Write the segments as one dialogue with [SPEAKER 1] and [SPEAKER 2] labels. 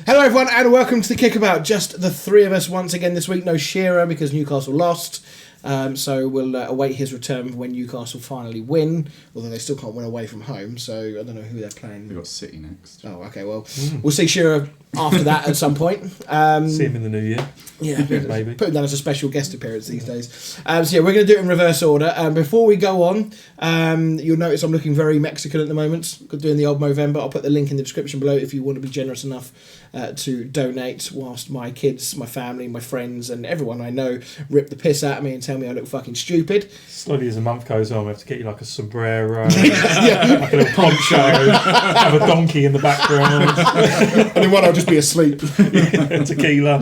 [SPEAKER 1] Hello everyone and welcome to the Kickabout. Just the three of us once again this week. No Shearer because Newcastle lost. So we'll await his return when Newcastle finally win. Although they still can't win away from home, so I don't know who they're playing.
[SPEAKER 2] They've got City next.
[SPEAKER 1] Oh, okay, well, we'll see Shearer after that at some point.
[SPEAKER 3] See him in the new year.
[SPEAKER 1] Yeah,
[SPEAKER 3] maybe.
[SPEAKER 1] Put him down as a special guest appearance these days. So yeah, we're going to do it in reverse order. Before we go on, you'll notice I'm looking very Mexican at the moment. Doing the old Movember. I'll put the link in the description below if you want to be generous enough to donate, whilst my kids, my family, my friends and everyone I know rip the piss out of me and tell me I look fucking stupid.
[SPEAKER 3] Slowly as a month goes on, we have to get you like a sombrero, like a little poncho, have a donkey in the background.
[SPEAKER 1] And then one I'll just be asleep.
[SPEAKER 3] Tequila.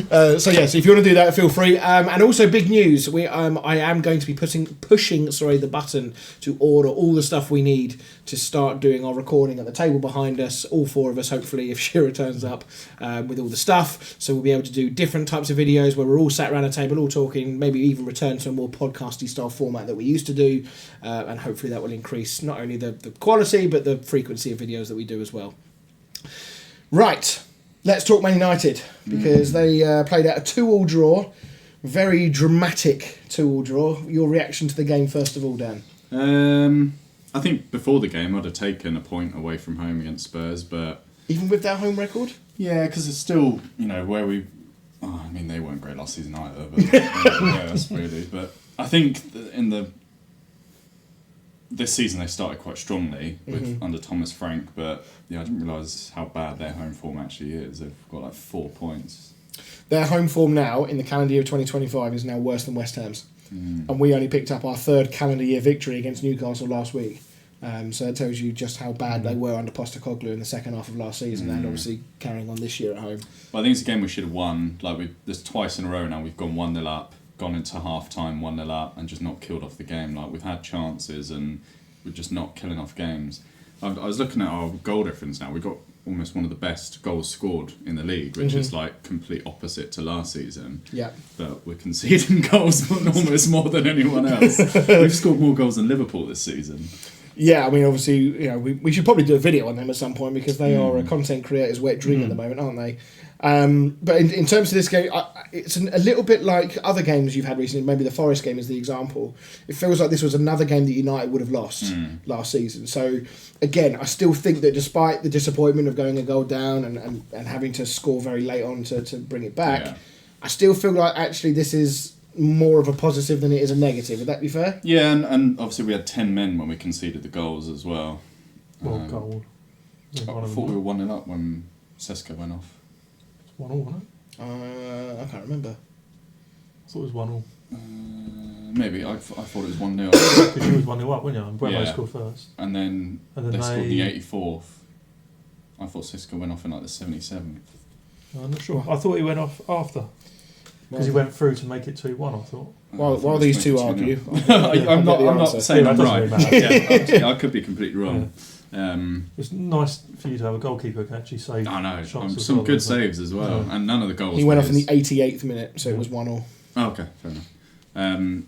[SPEAKER 1] So if you want to do that, feel free. And also big news, I am going to be pushing the button to order all the stuff we need to start doing our recording at the table behind us, all four of us hopefully, if Shearer turns up, with all the stuff. So we'll be able to do different types of videos where we're all sat around a table all talking, maybe even return to a more podcasty style format that we used to do, and hopefully that will increase not only the quality but the frequency of videos that we do as well. Right, let's talk Man United, because they played out a 2-2 draw. Very dramatic 2-2 draw. Your reaction to the game first of all, Dan?
[SPEAKER 2] I think before the game I'd have taken a point away from home against Spurs, but...
[SPEAKER 1] Even with their home record?
[SPEAKER 2] Yeah, because it's still, where we... Oh, I mean, they weren't great last season either, but yeah, that's really... But I think this season they started quite strongly under Thomas Frank, but yeah, I didn't realise how bad their home form actually is. They've got like 4 points. Their
[SPEAKER 1] home form now, in the calendar year of 2025, is now worse than West Ham's. And we only picked up our third calendar year victory against Newcastle last week. So it tells you just how bad they were under Postecoglou in the second half of last season, and obviously carrying on this year at home.
[SPEAKER 2] Well, I think it's a game we should have won. There's twice in a row now we've gone 1-0 up, gone into half time 1-0 up, and just not killed off the game. We've had chances and we're just not killing off games. I was looking at our goal difference now. We've got almost one of the best goals scored in the league, which is complete opposite to last season.
[SPEAKER 1] Yeah.
[SPEAKER 2] But we're conceding goals almost more than anyone else. We've scored more goals than Liverpool this season.
[SPEAKER 1] Yeah, I mean, obviously, we should probably do a video on them at some point, because they are a content creator's wet dream at the moment, aren't they? But in terms of this game, it's a little bit like other games you've had recently. Maybe the Forest game is the example. It feels like this was another game that United would have lost last season. So, again, I still think that despite the disappointment of going a goal down and having to score very late on to bring it back, I still feel like actually this is more of a positive than it is a negative. Would that be fair?
[SPEAKER 2] Yeah, and obviously we had 10 men when we conceded the goals as well.
[SPEAKER 3] Goal.
[SPEAKER 2] I thought we were 1-0 up when Sesko went off.
[SPEAKER 3] 1-1, wasn't it?
[SPEAKER 1] I can't remember.
[SPEAKER 3] I thought it was 1-1.
[SPEAKER 2] Maybe. I thought it was 1-0.
[SPEAKER 3] Because you was 1-0 up, weren't you? And Bremo scored first.
[SPEAKER 2] And then they scored in the 84th. I thought Sesko went off in the 77th.
[SPEAKER 3] I'm not sure. I thought he went off after. Because he went through to make it 2-1, I thought.
[SPEAKER 1] While these two argue,
[SPEAKER 2] I'm not saying I'm right.
[SPEAKER 3] Really
[SPEAKER 2] I could be completely wrong.
[SPEAKER 3] Yeah. It's nice for you to have a goalkeeper who can actually save.
[SPEAKER 2] I know, some good saves as well, and none of the goals.
[SPEAKER 1] He went off in the 88th minute, so it was 1-1.
[SPEAKER 2] Oh, okay, fair enough. None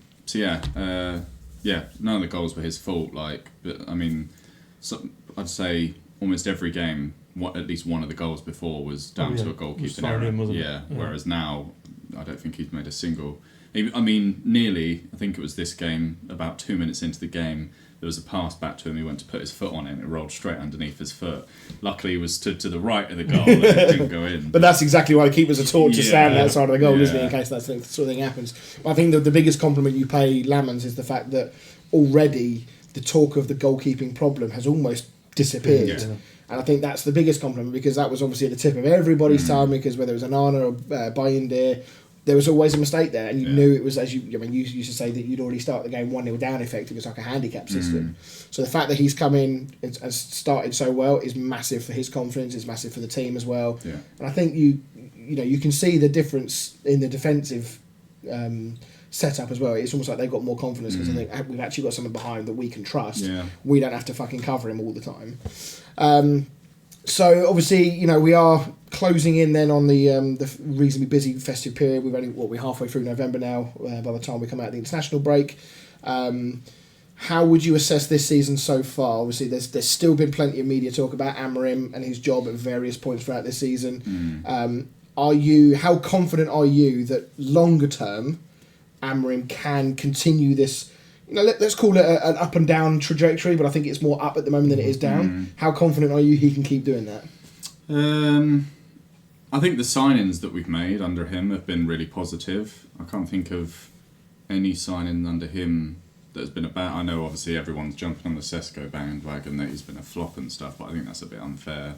[SPEAKER 2] of the goals were his fault. But I mean, I'd say almost every game, at least one of the goals before was down to a goalkeeping error. Yeah. Whereas now, I don't think he's made a single. I mean, nearly. I think it was this game. About 2 minutes into the game, there was a pass back to him. He went to put his foot on it, and it rolled straight underneath his foot. Luckily, he was stood to the right of the goal, and it didn't go in.
[SPEAKER 1] But that's exactly why the keepers are taught to stand outside of the goal, isn't it? In case that sort of thing happens. I think the biggest compliment you pay Lamans is the fact that already the talk of the goalkeeping problem has almost disappeared. Yeah. And I think that's the biggest compliment, because that was obviously at the tip of everybody's tongue, because whether it was Anana or Bayindir, there was always a mistake there, and you knew it was, you used to say that you'd already start the game 1-0 down effectively. It's like a handicap system. So the fact that he's come in and started so well is massive for his confidence, it's massive for the team as well. Yeah. And I think you can see the difference in the defensive setup as well. It's almost like they've got more confidence, because I think we've actually got someone behind that we can trust. Yeah. We don't have to fucking cover him all the time. So obviously, we are closing in then on the reasonably busy festive period. We're halfway through November now. By the time we come out of the international break, how would you assess this season so far? Obviously, there's still been plenty of media talk about Amorim and his job at various points throughout this season. How confident are you that longer term Amorim can continue this? Let's call it an up and down trajectory, but I think it's more up at the moment than it is down. How confident are you he can keep doing that?
[SPEAKER 2] I think the signings that we've made under him have been really positive. I can't think of any signing under him that's been about. I know obviously everyone's jumping on the Sesko bandwagon that he's been a flop and stuff, but I think that's a bit unfair.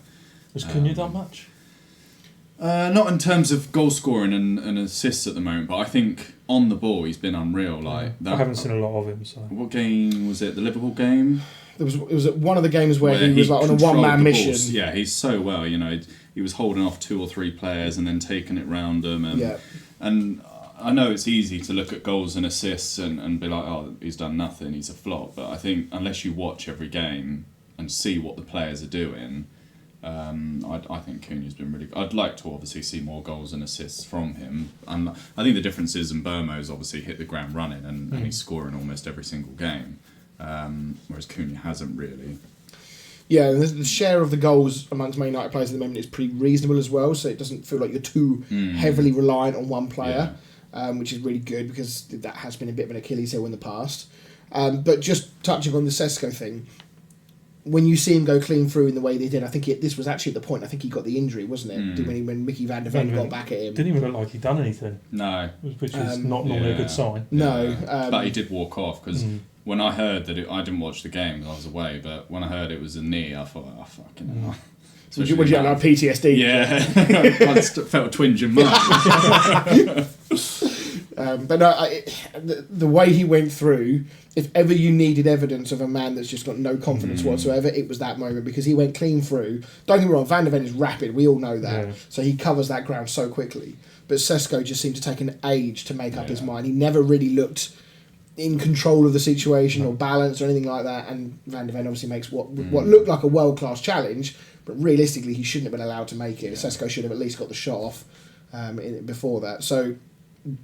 [SPEAKER 3] Has Cunha done much?
[SPEAKER 2] Not in terms of goal scoring and assists at the moment, but I think on the ball he's been unreal. Like that,
[SPEAKER 3] I haven't seen a lot of him. So
[SPEAKER 2] what game was it? The Liverpool game?
[SPEAKER 1] It was at one of the games where he was like on a one-man mission.
[SPEAKER 2] Yeah, he's so well. He was holding off 2 or 3 players and then taking it round them. And I know it's easy to look at goals and assists and be like, oh, he's done nothing, he's a flop. But I think unless you watch every game and see what the players are doing, I think Cunha's been really good. I'd like to obviously see more goals and assists from him. And I think the difference is Mbeumo's obviously hit the ground running and he's scoring almost every single game, whereas Cunha hasn't really.
[SPEAKER 1] Yeah, and the share of the goals amongst Man United players at the moment is pretty reasonable as well, so it doesn't feel like you're too heavily reliant on one player, which is really good because that has been a bit of an Achilles heel in the past. But just touching on the Sesko thing, when you see him go clean through in the way they did, I think this was actually at the point, I think he got the injury, wasn't it? When Mickey van der Ven got back at him.
[SPEAKER 3] Didn't even look like he'd done anything.
[SPEAKER 2] No.
[SPEAKER 3] Which is not normally a good sign.
[SPEAKER 1] No.
[SPEAKER 2] But he did walk off because when I heard that I didn't watch the game because I was away, but when I heard it was a knee, I thought, oh, fucking hell.
[SPEAKER 1] Would you have like PTSD?
[SPEAKER 2] Yeah. I just felt a twinge in mine.
[SPEAKER 1] But no, the way he went through, if ever you needed evidence of a man that's just got no confidence whatsoever, it was that moment because he went clean through. Don't get me wrong, Van der Ven is rapid, we all know that. Yeah. So he covers that ground so quickly. But Sesko just seemed to take an age to make up his mind. He never really looked in control of the situation or balance or anything like that. And Van der Ven obviously makes what looked like a world-class challenge, but realistically he shouldn't have been allowed to make it. Sesko should have at least got the shot off before that. So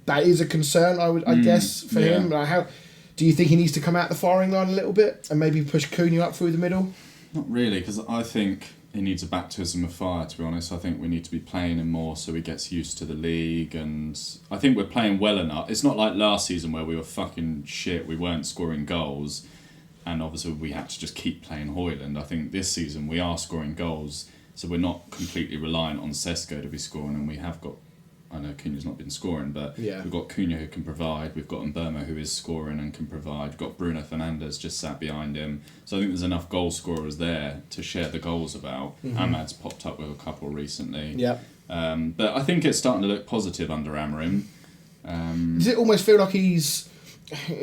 [SPEAKER 1] that is a concern, I guess, for him. Like, how do you think he needs to come out the firing line a little bit and maybe push Cunha up through the middle?
[SPEAKER 2] Not really, because I think he needs a baptism of fire, to be honest. I think we need to be playing him more so he gets used to the league, and I think we're playing well enough. It's not like last season where we were fucking shit, we weren't scoring goals, and obviously we had to just keep playing Højlund. I think this season we are scoring goals, so we're not completely reliant on Sesko to be scoring, and we have got, I know Cunha's not been scoring, but we've got Cunha who can provide, we've got Mbeumo who is scoring and can provide, we've got Bruno Fernandes just sat behind him, so I think there's enough goal scorers there to share the goals about. Ahmad's popped up with a couple recently. But I think it's starting to look positive under Amorim.
[SPEAKER 1] Does it almost feel like he's,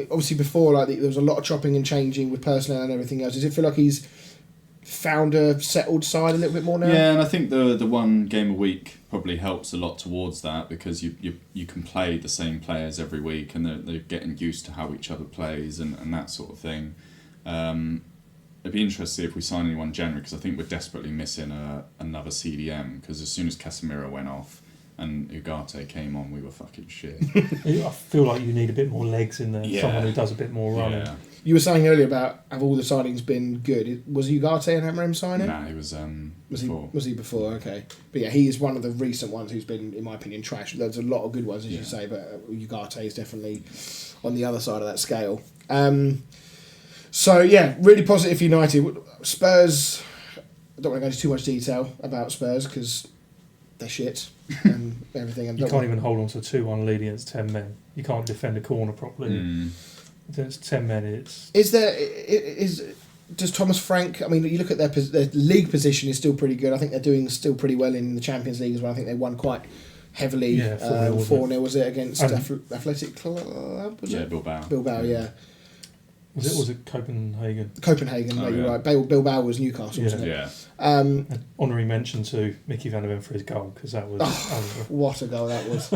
[SPEAKER 1] obviously before, like there was a lot of chopping and changing with personnel and everything else, does it feel like he's found a settled side a little bit more now?
[SPEAKER 2] Yeah, and I think the one game a week probably helps a lot towards that because you can play the same players every week and they're getting used to how each other plays and that sort of thing. It'd be interesting if we sign anyone in January because I think we're desperately missing another CDM because as soon as Casemiro went off and Ugarte came on, we were fucking shit.
[SPEAKER 3] I feel like you need a bit more legs in there, someone who does a bit more running.
[SPEAKER 1] Yeah. You were saying earlier about have all the signings been good? Was Ugarte an Amorim signing?
[SPEAKER 2] Nah, he was before.
[SPEAKER 1] Was he before? Okay. But yeah, he is one of the recent ones who's been, in my opinion, trash. There's a lot of good ones, as you say, but Ugarte is definitely on the other side of that scale. So yeah, really positive for United. Spurs, I don't want to go into too much detail about Spurs because they're shit and everything. And
[SPEAKER 3] you can't even hold on to a 2-1 lead against 10 men. You can't defend a corner properly. It's 10 men.
[SPEAKER 1] Does Thomas Frank? I mean, you look at their league position is still pretty good. I think they're doing still pretty well in the Champions League as well. I think they won quite heavily. 4-0 was it against Athletic Club? Bilbao. Yeah.
[SPEAKER 3] Was it Copenhagen?
[SPEAKER 1] Copenhagen, you're right. Bilbao was Newcastle, wasn't it?
[SPEAKER 2] Yeah.
[SPEAKER 3] Honorary mention to Mickey van der Ven for his goal because that was.
[SPEAKER 1] What a goal that was!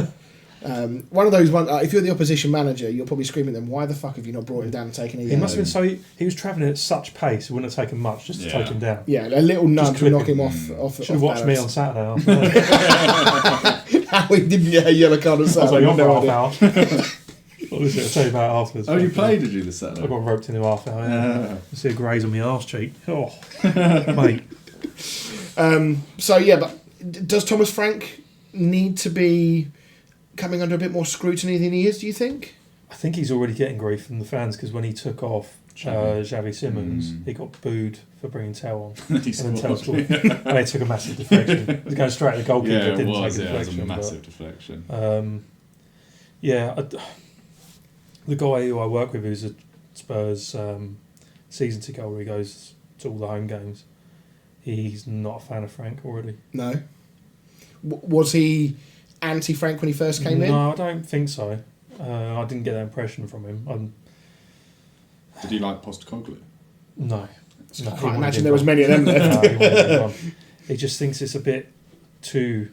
[SPEAKER 1] One of those ones. If you're the opposition manager, you're probably screaming at them, "Why the fuck have you not brought him down and taken him?"
[SPEAKER 3] He must have been so. He was travelling at such pace; it wouldn't have taken much just to take him down.
[SPEAKER 1] Yeah, a little nudge to knock him off.
[SPEAKER 3] Should have watched me on Saturday after.
[SPEAKER 1] How he didn't get a yellow card on Saturday.
[SPEAKER 3] I was like, Honestly, I'll tell you about it afterwards.
[SPEAKER 2] Oh, you played, did you, this Saturday?
[SPEAKER 3] I got roped in half hour. Yeah. You see a graze on my arse cheek. Oh, mate.
[SPEAKER 1] But does Thomas Frank need to be coming under a bit more scrutiny than he is, do you think?
[SPEAKER 3] I think he's already getting grief from the fans because when he took off Xavi Simons, he got booed for bringing Tell on. and then Tell scored. And they took a massive deflection. It was going straight at the goalkeeper.
[SPEAKER 2] Yeah,
[SPEAKER 3] it didn't
[SPEAKER 2] was.
[SPEAKER 3] Take a deflection,
[SPEAKER 2] It was a massive deflection.
[SPEAKER 3] The guy who I work with who's a Spurs season ticket holder, he goes to all the home games. He's not a fan of Frank already.
[SPEAKER 1] No. Was he anti-Frank when he first came in?
[SPEAKER 3] No, I don't think so. I didn't get that impression from him.
[SPEAKER 2] Did he like Postecoglou?
[SPEAKER 3] No.
[SPEAKER 1] I can't imagine there was many of them there.
[SPEAKER 3] No, he just thinks it's a bit too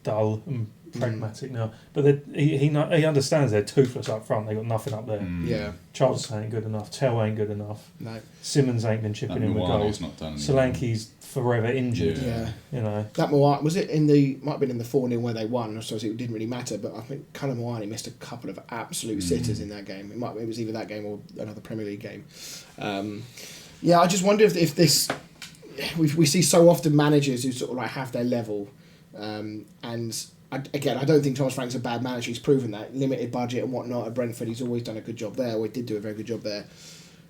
[SPEAKER 3] dull and pragmatic now. But he understands they're toothless up front. They got nothing up there.
[SPEAKER 1] Yeah.
[SPEAKER 3] Charles ain't good enough. Tell ain't good enough.
[SPEAKER 1] No.
[SPEAKER 3] Simmons ain't been chipping in with goals. Solanke's forever injured.
[SPEAKER 1] Yeah.
[SPEAKER 3] You know.
[SPEAKER 1] That was it might have been in the 4-0 where they won, so it didn't really matter, but I think Callum Moani missed a couple of absolute sitters in that game. It was either that game or another Premier League game. I just wonder if this... We see so often managers who sort of like have their level, and I don't think Thomas Frank's a bad manager. He's proven that. Limited budget and whatnot at Brentford, he's always done a good job there, or he did do a very good job there.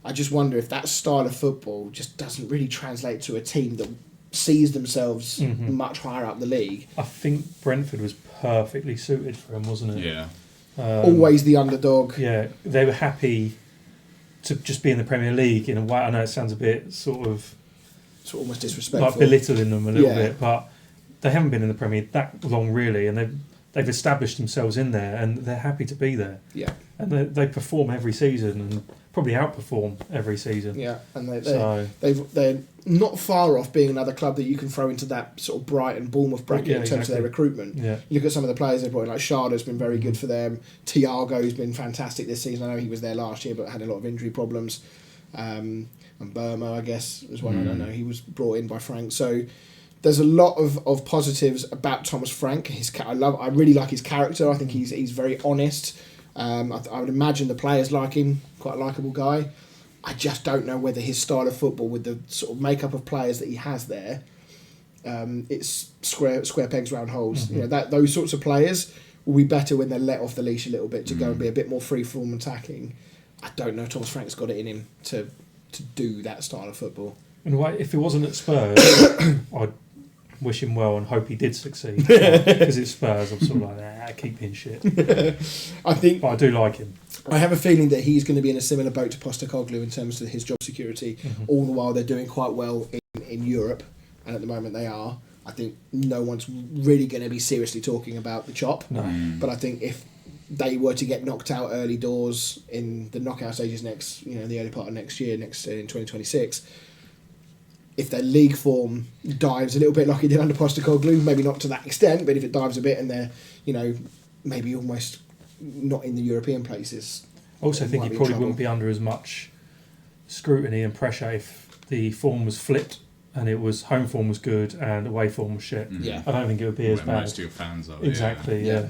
[SPEAKER 1] I just wonder if that style of football just doesn't really translate to a team that sees themselves much higher up the league.
[SPEAKER 3] I think Brentford was perfectly suited for him, wasn't it?
[SPEAKER 2] Yeah.
[SPEAKER 1] Always the underdog.
[SPEAKER 3] Yeah, they were happy to just be in the Premier League in a way. I know it sounds a bit sort of
[SPEAKER 1] almost disrespectful,
[SPEAKER 3] like belittling them a little bit, but they haven't been in the Premier League that long really, and they've established themselves in there, and they're happy to be there.
[SPEAKER 1] Yeah,
[SPEAKER 3] and they perform every season and probably outperform every season.
[SPEAKER 1] Yeah, and they're not far off being another club that you can throw into that sort of Brighton, Bournemouth bracket in terms of their recruitment.
[SPEAKER 3] Yeah.
[SPEAKER 1] You look at some of the players they've brought in, like Sharda's been very good for them. Thiago's been fantastic this season. I know he was there last year but had a lot of injury problems. And Burma, I guess, as well. I don't know. He was brought in by Frank. So there's a lot of positives about Thomas Frank. I really like his character. I think he's very honest. I would imagine the players like him. Quite a likeable guy. I just don't know whether his style of football, with the sort of makeup of players that he has there, it's square pegs round holes. You know, those sorts of players will be better when they're let off the leash a little bit to go and be a bit more free form attacking. I don't know if Thomas Frank's got it in him to do that style of football. In a way,
[SPEAKER 3] if he wasn't at Spurs, I'd wish him well and hope he did succeed. Because it's Spurs, I'm sort of like, keep being shit. But I do like him.
[SPEAKER 1] I have a feeling that he's going to be in a similar boat to Postecoglou in terms of his job security. All the while they're doing quite well in Europe, and at the moment they are. I think no one's really going to be seriously talking about the chop.
[SPEAKER 3] No.
[SPEAKER 1] But I think if they were to get knocked out early doors in the knockout stages the early part of next year, in 2026, if their league form dives a little bit like it did under Postecoglou, maybe not to that extent, but if it dives a bit and they're, maybe almost not in the European places.
[SPEAKER 3] I also think he probably wouldn't be under as much scrutiny and pressure if the form was flipped and it was home form was good and away form was shit.
[SPEAKER 1] Yeah.
[SPEAKER 3] I don't think it would be as bad.
[SPEAKER 2] Most of your fans are.
[SPEAKER 3] Exactly, yeah.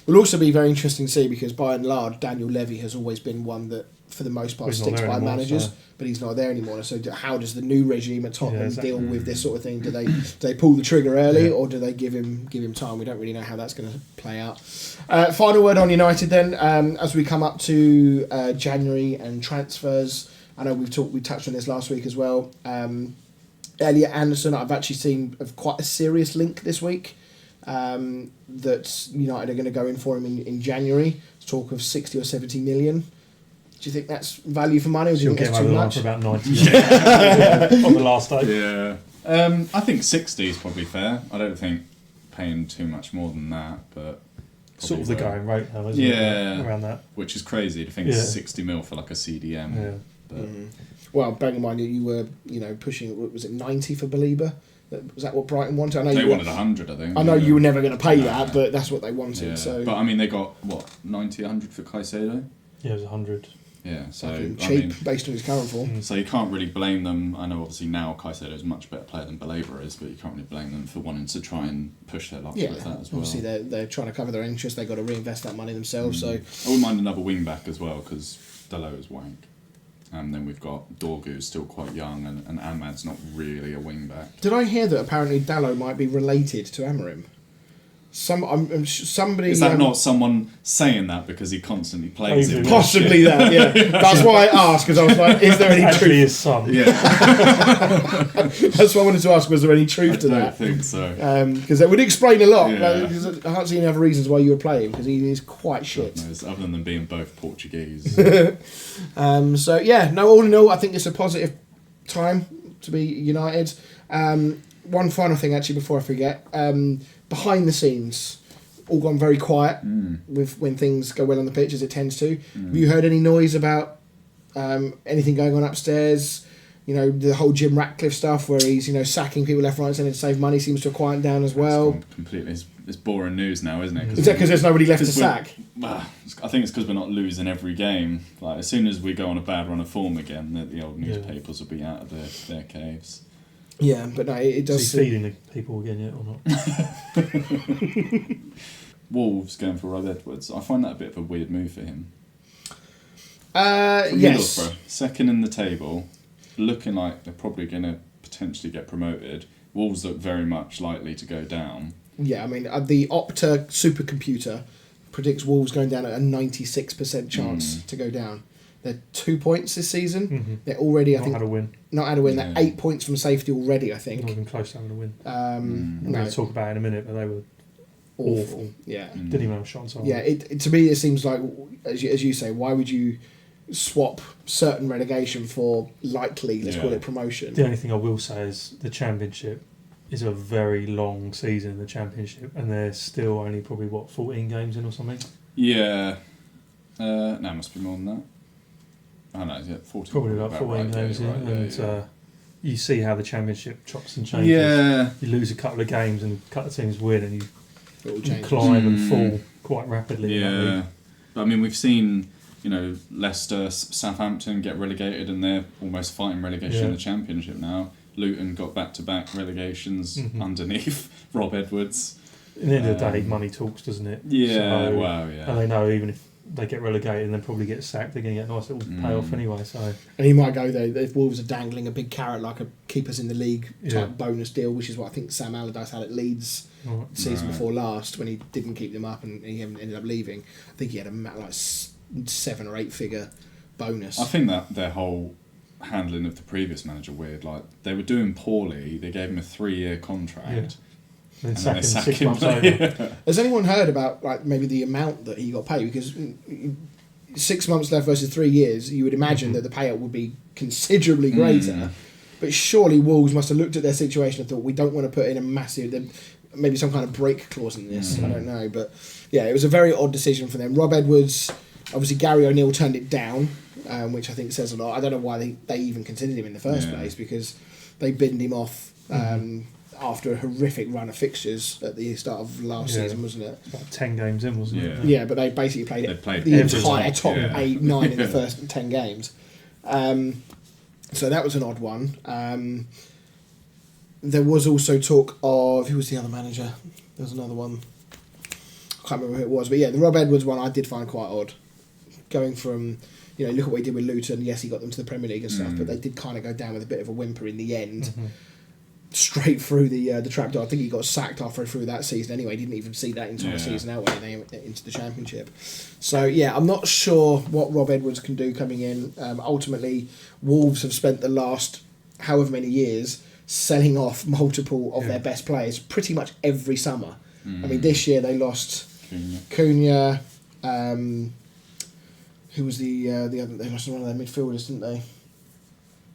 [SPEAKER 1] Will also be very interesting to see because by and large Daniel Levy has always been one that for the most part sticks by managers, but he's not there anymore. So how does the new regime at Tottenham deal with this sort of thing? Do they pull the trigger early or do they give him time? We don't really know how that's going to play out. Final word on United then, as we come up to January and transfers. I know we touched on this last week as well. Elliot Anderson, I've actually seen quite a serious link this week. That United are going to go in for him in January. There's talk of 60 or 70 million. Do you think that's value for money, or do you think that's too much?
[SPEAKER 3] For about 90 on the last day.
[SPEAKER 2] Yeah, I think 60 is probably fair. I don't think paying too much more than that, but
[SPEAKER 3] sort of the going rate now, isn't it? Around that,
[SPEAKER 2] which is crazy to think 60 mil for like a CDM.
[SPEAKER 3] Yeah.
[SPEAKER 2] But
[SPEAKER 1] well, bearing in mind that you were pushing, was it 90 for Belieber? Was that what Brighton wanted? I know
[SPEAKER 2] they wanted 100, I think.
[SPEAKER 1] I know you were never going to pay that, but that's what they wanted.
[SPEAKER 2] Yeah.
[SPEAKER 1] So,
[SPEAKER 2] but I mean, they got 90, 100 for Caicedo.
[SPEAKER 3] Yeah, it was 100.
[SPEAKER 2] Yeah, so
[SPEAKER 1] cheap based on his current form.
[SPEAKER 2] So you can't really blame them. I know obviously now Caicedo is a much better player than Baleba is, but you can't really blame them for wanting to try and push their luck with that as well.
[SPEAKER 1] Obviously they're trying to cover their interest. They've got to reinvest that money themselves. So
[SPEAKER 2] I wouldn't mind another wing back as well because Dalot is wank. And then we've got Dorgu, who's still quite young, and Ahmad's not really a wing back.
[SPEAKER 1] Did I hear that apparently Dalot might be related to Amorim? Somebody
[SPEAKER 2] is that not someone saying that because he constantly plays him?
[SPEAKER 1] Possibly that, yeah. That's why I asked, because I was like, is there any truth?
[SPEAKER 3] Actually his son.
[SPEAKER 2] Yeah.
[SPEAKER 1] That's what I wanted to ask, was there any truth to that?
[SPEAKER 2] I don't think so.
[SPEAKER 1] Because that would explain a lot.
[SPEAKER 2] Yeah.
[SPEAKER 1] I can't see any other reasons why you would play him, because he is quite shit.
[SPEAKER 2] Other than them being both Portuguese.
[SPEAKER 1] So, yeah, no, all in all, I think it's a positive time to be United. One final thing, actually, before I forget. Behind the scenes, all gone very quiet with when things go well on the pitch, as it tends to. Have you heard any noise about anything going on upstairs? You know, the whole Jim Ratcliffe stuff where he's, sacking people left, right and centre to save money seems to have quieted down as well.
[SPEAKER 2] Completely. It's boring news now, isn't it?
[SPEAKER 1] Is that because there's nobody left to sack?
[SPEAKER 2] I think it's because we're not losing every game. Like, as soon as we go on a bad run of form again, the old newspapers will be out of their caves.
[SPEAKER 1] Yeah, but no, it does.
[SPEAKER 3] Is he feeding the people again yet or not?
[SPEAKER 2] Wolves going for Rob Edwards. I find that a bit of a weird move for him.
[SPEAKER 1] Yes.
[SPEAKER 2] Middlesbrough, second in the table, looking like they're probably going to potentially get promoted. Wolves look very much likely to go down.
[SPEAKER 1] Yeah, I mean, the Opta supercomputer predicts Wolves going down at a 96% chance to go down. They're 2 points this season. Mm-hmm. They're already,
[SPEAKER 3] not had a win.
[SPEAKER 1] They're 8 points from safety already, I think.
[SPEAKER 3] Not even close to having a win.
[SPEAKER 1] I'm
[SPEAKER 3] going to talk about it in a minute, but they were awful.
[SPEAKER 1] Yeah.
[SPEAKER 3] Didn't even have a shot on target.
[SPEAKER 1] Yeah, to me it seems like, as you say, why would you swap certain relegation for likely, let's call it, promotion?
[SPEAKER 3] The only thing I will say is the Championship is a very long season in the Championship, and there's still only probably, 14 games in or something?
[SPEAKER 2] Yeah. No, it must be more than that. I know, 14.
[SPEAKER 3] Probably about 14 games in, and you see how the Championship chops and changes.
[SPEAKER 2] Yeah.
[SPEAKER 3] You lose a couple of games and a couple of teams win, and you climb and fall quite rapidly.
[SPEAKER 2] Yeah. But I mean, we've seen, Leicester, Southampton get relegated, and they're almost fighting relegation in the Championship now. Luton got back-to-back relegations underneath Rob Edwards.
[SPEAKER 3] At the end of the day, money talks, doesn't it?
[SPEAKER 2] Yeah,
[SPEAKER 3] so,
[SPEAKER 2] yeah.
[SPEAKER 3] And they know even if they get relegated and then probably get sacked, they're going to get a nice little payoff anyway. So,
[SPEAKER 1] and he might go though if Wolves are dangling a big carrot like a keepers in the league type bonus deal, which is what I think Sam Allardyce had at Leeds the season before last when he didn't keep them up and he ended up leaving. I think he had a 7 or 8 figure bonus.
[SPEAKER 2] I think that their whole handling of the previous manager weird. Like, they were doing poorly. They gave him a 3-year contract.
[SPEAKER 3] Then
[SPEAKER 2] and
[SPEAKER 3] sack him 6 months later.
[SPEAKER 1] Has anyone heard about maybe the amount that he got paid? Because 6 months left versus 3 years, you would imagine that the payout would be considerably greater. But surely Wolves must have looked at their situation and thought, we don't want to put in a massive, maybe some kind of break clause in this. I don't know, but yeah, it was a very odd decision for them. Rob Edwards, obviously Gary O'Neill turned it down, which I think says a lot. I don't know why they even considered him in the first place, because they binned him off after a horrific run of fixtures at the start of last season, wasn't it?
[SPEAKER 3] About 10 games in, wasn't it?
[SPEAKER 1] Yeah, but they basically played the entire top 8, 9 in the first 10 games. So that was an odd one. There was also talk of, who was the other manager? There was another one. I can't remember who it was, but yeah, the Rob Edwards one I did find quite odd. Going from, look at what he did with Luton. Yes, he got them to the Premier League and stuff, but they did kind of go down with a bit of a whimper in the end. Straight through the trapdoor. I think he got sacked halfway through that season anyway. He didn't even see that entire season out when they went into the Championship. So, yeah, I'm not sure what Rob Edwards can do coming in. Ultimately, Wolves have spent the last however many years selling off multiple of their best players pretty much every summer. I mean, this year they lost Cunha. Who was the other? They lost one of their midfielders, didn't they?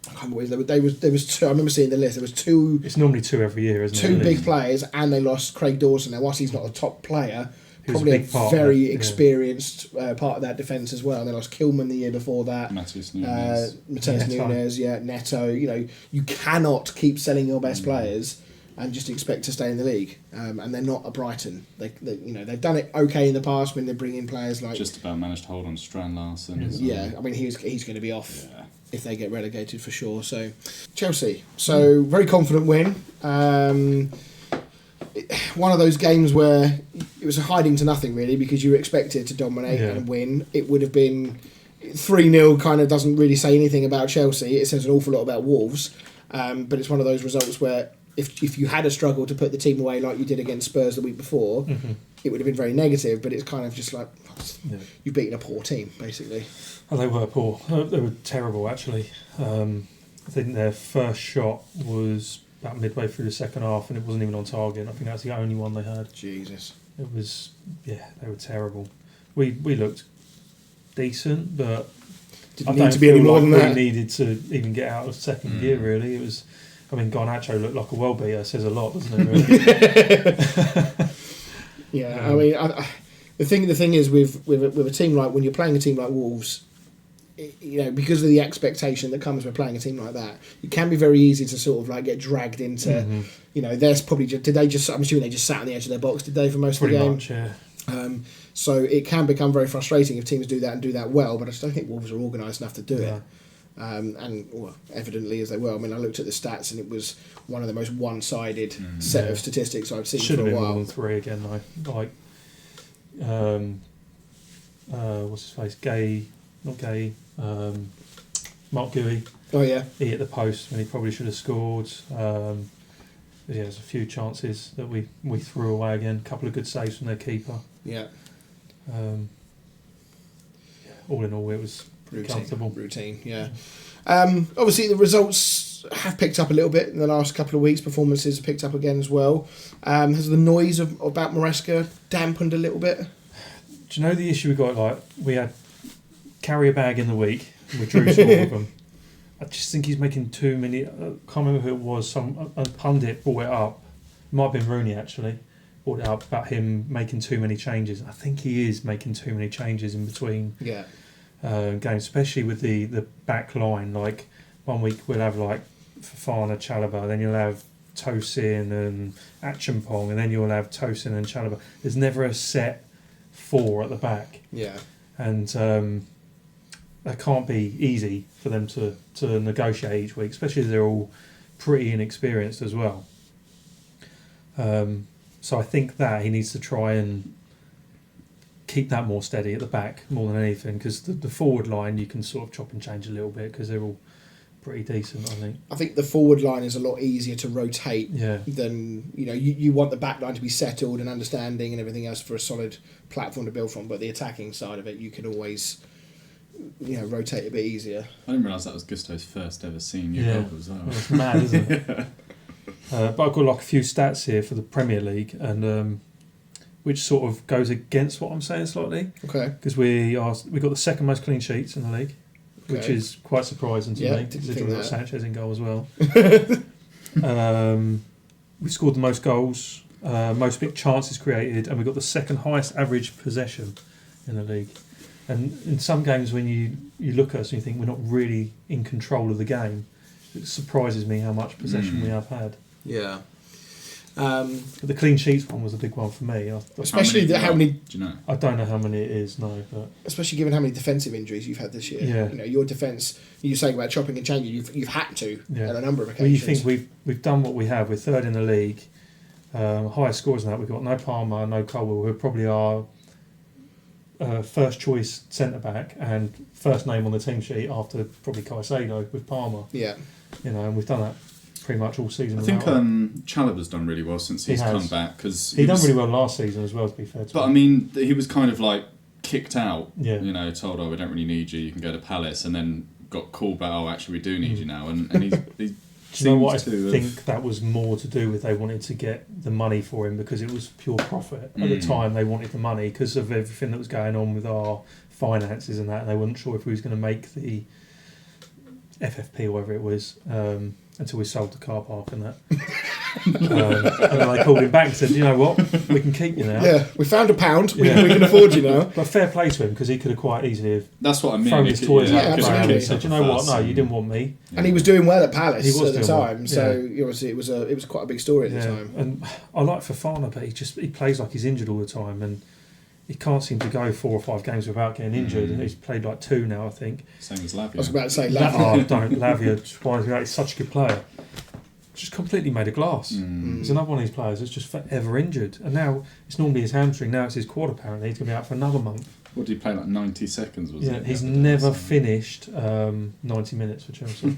[SPEAKER 1] I can't remember. There was 2. I remember seeing the list. There was 2.
[SPEAKER 3] It's normally 2 every year, isn't it?
[SPEAKER 1] 2 big players, and they lost Craig Dawson. Now, whilst he's not a top player, probably a very experienced part of that defence as well. And they lost Kilman the year before that.
[SPEAKER 2] Matheus Nunes.
[SPEAKER 1] Neto, Neto. You cannot keep selling your best players and just expect to stay in the league. And they're not a Brighton. They've done it okay in the past when they bring in players like...
[SPEAKER 2] Just about managed to hold on to Strand Larsen.
[SPEAKER 1] I mean, he's going to be off if they get relegated for sure. So, Chelsea. So, very confident win. One of those games where it was a hiding to nothing, really, because you were expected to dominate and win. It would have been 3-0, kind of doesn't really say anything about Chelsea. It says an awful lot about Wolves. But it's one of those results where if you had a struggle to put the team away like you did against Spurs the week before, it would have been very negative. But it's kind of just like you've beaten a poor team, basically.
[SPEAKER 3] Oh, they were poor. They were terrible, actually. I think their first shot was about midway through the second half, and it wasn't even on target. I think that's the only one they had.
[SPEAKER 1] Jesus.
[SPEAKER 3] It was, they were terrible. We looked decent, but
[SPEAKER 1] didn't need to be any more than that.
[SPEAKER 3] We needed to even get out of second gear, really. It was... I mean, Garnacho looked like a world beater. Says a lot, doesn't it? Really?
[SPEAKER 1] I mean, the thing is with a team like when you're playing a team like Wolves, because of the expectation that comes with playing a team like that, it can be very easy to sort of like get dragged into. There's probably I'm assuming they just sat on the edge of their box, did they, for most of the game?
[SPEAKER 3] Pretty much, yeah.
[SPEAKER 1] So it can become very frustrating if teams do that and do that well, but I just don't think Wolves are organised enough to do it. Evidently as they were. I mean, I looked at the stats and it was one of the most one-sided set of statistics I've seen
[SPEAKER 3] Should
[SPEAKER 1] for a
[SPEAKER 3] have been
[SPEAKER 1] while.
[SPEAKER 3] more than 3 again, though. Like, what's his face? Mark Gouy.
[SPEAKER 1] Oh yeah.
[SPEAKER 3] He hit the post when he probably should have scored. There's a few chances that we threw away again. A couple of good saves from their keeper.
[SPEAKER 1] Yeah.
[SPEAKER 3] All in all, it was comfortable.
[SPEAKER 1] Routine, yeah. Obviously, the results have picked up a little bit in the last couple of weeks. Performances have picked up again as well. Has the noise about Maresca dampened a little bit?
[SPEAKER 3] Do you know the issue we got? Like, we had carry a bag in the week. We drew 4 of them. I just think he's making too many. I can't remember who it was. A pundit brought it up. It might have been Rooney, actually. Brought it up about him making too many changes. I think he is making too many changes in between.
[SPEAKER 1] Yeah.
[SPEAKER 3] Games, especially with the back line. Like, one week we'll have like Fofana, Chalobah, then you'll have Tosin and Acheampong, and then you'll have Tosin and Chalobah. There's never a set 4 at the back.
[SPEAKER 1] Yeah. And
[SPEAKER 3] that can't be easy for them to negotiate each week, especially as they're all pretty inexperienced as well. So I think that he needs to try and keep that more steady at the back more than anything, because the forward line you can sort of chop and change a little bit because they're all pretty decent, I think.
[SPEAKER 1] I think the forward line is a lot easier to rotate than, you want the back line to be settled and understanding and everything else for a solid platform to build from, but the attacking side of it you can always rotate a bit easier.
[SPEAKER 2] I didn't realise that was Gusto's first ever senior goal as well.
[SPEAKER 3] It's mad, isn't it? But I've got like a few stats here for the Premier League, and which sort of goes against what I'm saying slightly.
[SPEAKER 1] Okay.
[SPEAKER 3] Because we got the second most clean sheets in the league, which is quite surprising to me, considering we've got Sanchez in goal as well. We scored the most goals, most big chances created, and we got the second highest average possession in the league. And in some games, when you look at us and you think we're not really in control of the game, it surprises me how much possession we have had.
[SPEAKER 1] Yeah.
[SPEAKER 3] But the clean sheets one was a big one for me.
[SPEAKER 1] Especially how many.
[SPEAKER 2] Do you know?
[SPEAKER 3] I don't know how many it is, no. But
[SPEAKER 1] especially given how many defensive injuries you've had this year.
[SPEAKER 3] Yeah.
[SPEAKER 1] Your defence. You're saying about chopping and changing. You've had to on a number of occasions.
[SPEAKER 3] Well, you think we've done what we have. We're third in the league, highest scores in that. We've got no Palmer, no Colwell. We're probably our first choice centre back and first name on the team sheet after probably Caicedo with Palmer.
[SPEAKER 1] Yeah.
[SPEAKER 3] And we've done that pretty much all season.
[SPEAKER 2] I think Chalobah's done really well since he's come back, because
[SPEAKER 3] he done really well last season as well, to be fair to him.
[SPEAKER 2] But I mean, he was kind of like kicked out.
[SPEAKER 3] Yeah.
[SPEAKER 2] Told, we don't really need you can go to Palace, and then got called back. Actually, we do need you now, and he's
[SPEAKER 3] do you know what I think that was more to do with? They wanted to get the money for him because it was pure profit. At the time, they wanted the money because of everything that was going on with our finances and that, and they weren't sure if we was going to make the FFP or whatever it was until we sold the car park and that. And then they called him back and said, you know what, we can keep you now.
[SPEAKER 1] Yeah, we found £1. We can afford you now.
[SPEAKER 3] But fair play to him, because he could have quite easily have
[SPEAKER 2] That's what I mean.
[SPEAKER 3] thrown his toys
[SPEAKER 1] yeah,
[SPEAKER 3] out
[SPEAKER 1] absolutely.
[SPEAKER 3] and said, you know what, no, you didn't want me.
[SPEAKER 1] And he was doing well at Palace
[SPEAKER 3] He was
[SPEAKER 1] at the
[SPEAKER 3] doing well,
[SPEAKER 1] time, so obviously it was quite a big story at the time.
[SPEAKER 3] And I like Fofana, but he plays like he's injured all the time, and he can't seem to go 4 or 5 games without getting injured. And he's played like 2 now, I think.
[SPEAKER 2] Same as Lavia.
[SPEAKER 1] I was about to say
[SPEAKER 3] Lavia. Lavia just winds me out. He's such a good player. Just completely made of glass. He's another one of these players that's just forever injured. And now it's normally his hamstring. Now it's his quad. Apparently, he's going to be out for another month.
[SPEAKER 2] What did he play, like 90 seconds? Was it?
[SPEAKER 3] He's never finished 90 minutes for Chelsea.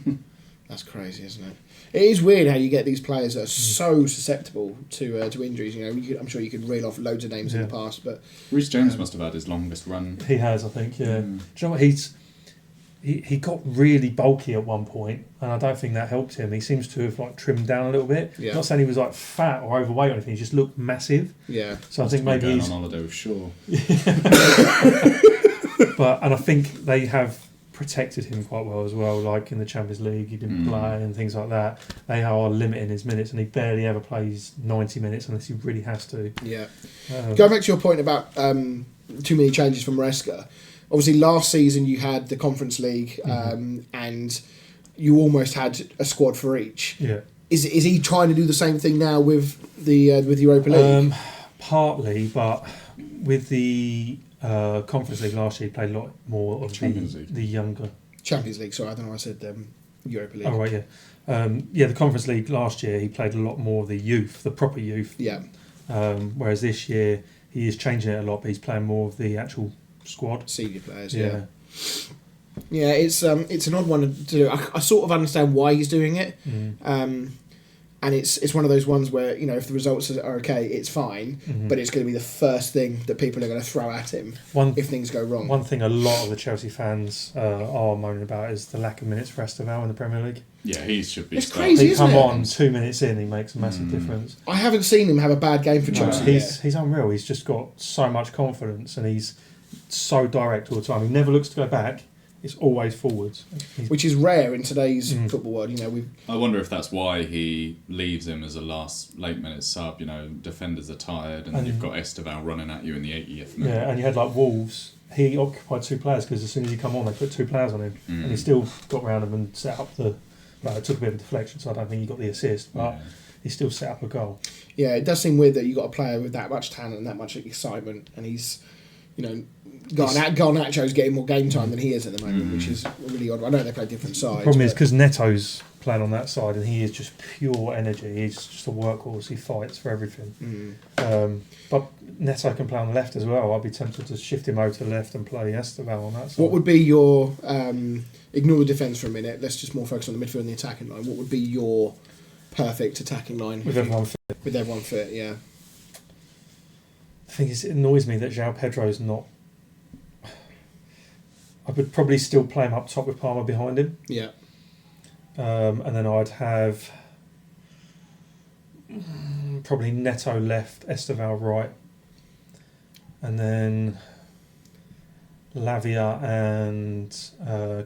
[SPEAKER 1] That's crazy, isn't it? It is weird how you get these players that are so susceptible to injuries. You know, I'm sure you could reel off loads of names in the past, but
[SPEAKER 2] Reece James must have had his longest run.
[SPEAKER 3] He has, I think. Yeah. Do you know what? He got really bulky at one point, and I don't think that helped him. He seems to have like trimmed down a little bit.
[SPEAKER 1] Yeah.
[SPEAKER 3] Not saying he was like fat or overweight or anything. He just looked massive.
[SPEAKER 1] Yeah.
[SPEAKER 3] So I think maybe
[SPEAKER 2] going
[SPEAKER 3] he's
[SPEAKER 2] on holiday with Shaw.
[SPEAKER 3] and I think they have protected him quite well as well. Like in the Champions League, he didn't play and things like that. They are limiting his minutes, and he barely ever plays 90 minutes unless he really has to.
[SPEAKER 1] Yeah. Going back to your point about too many changes from Maresca. Obviously, last season you had the Conference League, and you almost had a squad for each.
[SPEAKER 3] Yeah.
[SPEAKER 1] Is he trying to do the same thing now with the with Europa League?
[SPEAKER 3] Partly, but with the Conference League last year, he played a lot more of the younger.
[SPEAKER 1] Champions League, sorry, I don't know why I said Europa League.
[SPEAKER 3] Oh, right, yeah. The Conference League last year, he played a lot more of the youth, the proper youth.
[SPEAKER 1] Yeah.
[SPEAKER 3] Whereas this year, he is changing it a lot, but he's playing more of the actual squad.
[SPEAKER 1] Senior players, yeah. Yeah, it's an odd one to do. I sort of understand why he's doing it. And it's one of those ones where, you know, if the results are okay, it's fine, but it's going to be the first thing that people are going to throw at him if things go wrong.
[SPEAKER 3] One thing a lot of the Chelsea fans are moaning about is the lack of minutes for Esteval in the Premier League.
[SPEAKER 2] Yeah, he should be.
[SPEAKER 1] It's crazy, isn't it?
[SPEAKER 3] He come on 2 minutes in, he makes a massive difference.
[SPEAKER 1] I haven't seen him have a bad game for Chelsea.
[SPEAKER 3] He's unreal. He's just got so much confidence, and he's so direct all the time. He never looks to go back. It's always forwards,
[SPEAKER 1] which is rare in today's football world. You know,
[SPEAKER 2] I wonder if that's why he leaves him as a last late minute sub. You know, defenders are tired, and you've got Esteval running at you in the 80th minute.
[SPEAKER 3] Yeah, and you had like Wolves. He occupied 2 players because as soon as he come on, they put 2 players on him, and he still got round them and set up the. Well, it took a bit of a deflection, so I don't think he got the assist, but he still set up a goal.
[SPEAKER 1] Yeah, it does seem weird that you got a player with that much talent and that much excitement, and he's, you know, Garnacho's getting more game time than he is at the moment, which is really odd. I know they play different sides.
[SPEAKER 3] The problem is because Neto's playing on that side, and he is just pure energy. He's just a workhorse. He fights for everything. But Neto can play on the left as well. I'd be tempted to shift him over to the left and play Esteval on that side.
[SPEAKER 1] What would be your ignore the defence for a minute? Let's just more focus on the midfield and the attacking line. What would be your perfect attacking line
[SPEAKER 3] with everyone fit?
[SPEAKER 1] With everyone fit, yeah.
[SPEAKER 3] The thing is, it annoys me that João Pedro's not. I would probably still play him up top with Palmer behind him.
[SPEAKER 1] Yeah.
[SPEAKER 3] And then I'd have probably Neto left, Esteval right, and then Lavia and